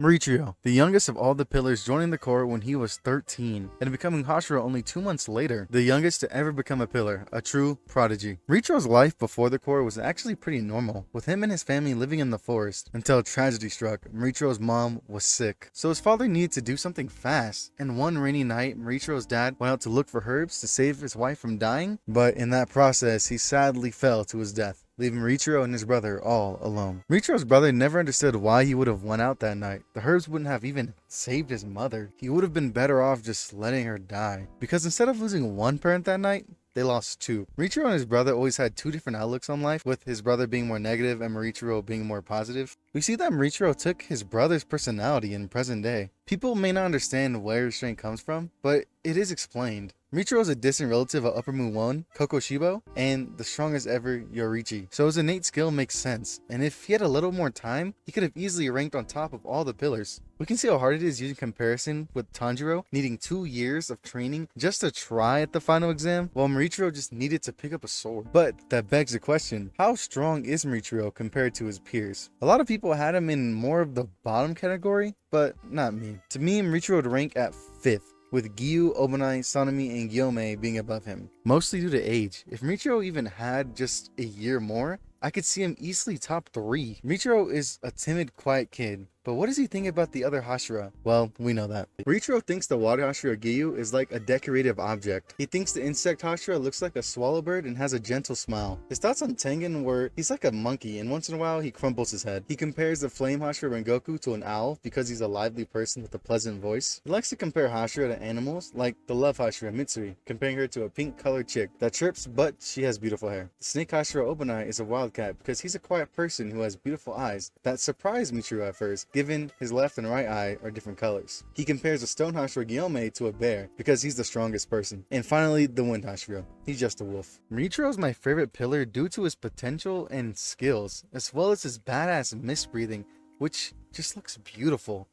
Muichiro, the youngest of all the pillars, joining the Corps when he was 13 and becoming hashira only 2 months later, the youngest to ever become a pillar, a true prodigy. Muichiro's life before the Corps was actually pretty normal, with him and his family living in the forest, until tragedy struck. Muichiro's mom was sick, so his father needed to do something fast, and one rainy night, Muichiro's dad went out to look for herbs to save his wife from dying, but in that process, he sadly fell to his death, leaving Muichiro and his brother all alone. Muichiro's brother never understood why he would have went out that night. The herbs wouldn't have even saved his mother. He would have been better off just letting her die. Because instead of losing one parent that night, they lost two. Muichiro and his brother always had two different outlooks on life, with his brother being more negative and Muichiro being more positive. We see that Muichiro took his brother's personality in present day. People may not understand where his strength comes from, but it is explained. Muichiro is a distant relative of Upper Moon 1, Kokoshibo, and the strongest ever Yoriichi, so his innate skill makes sense, and if he had a little more time, he could have easily ranked on top of all the pillars. We can see how hard it is using comparison with Tanjiro needing 2 years of training just to try at the final exam, while Muichiro just needed to pick up a sword. But that begs the question, how strong is Muichiro compared to his peers? A lot of people had him in more of the bottom category, but not me. To me, Muichiro would rank at 5th, with Gyu, Obanai, Sanemi, and Gyome being above him, mostly due to age. If Muichiro even had just a year more, I could see him easily top 3. Muichiro is a timid, quiet kid, but what does he think about the other hashira? Well, we know that. Muichiro thinks the water hashira Gyu is like a decorative object. He thinks the insect hashira looks like a swallow bird and has a gentle smile. His thoughts on Tengen were, he's like a monkey and once in a while he crumples his head. He compares the flame hashira Rengoku to an owl because he's a lively person with a pleasant voice. He likes to compare hashira to animals, like the love hashira Mitsuri, comparing her to a pink colored chick that chirps but she has beautiful hair. The snake hashira Obanai is a wildcat because he's a quiet person who has beautiful eyes that surprised Muichiro at first, given his left and right eye are different colors. He compares the stone hashira Gyome to a bear because he's the strongest person. And finally, the wind hashira. He's just a wolf. Muichiro is my favorite pillar due to his potential and skills, as well as his badass mist breathing, which just looks beautiful.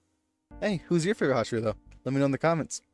Hey, who's your favorite hashira though? Let me know in the comments.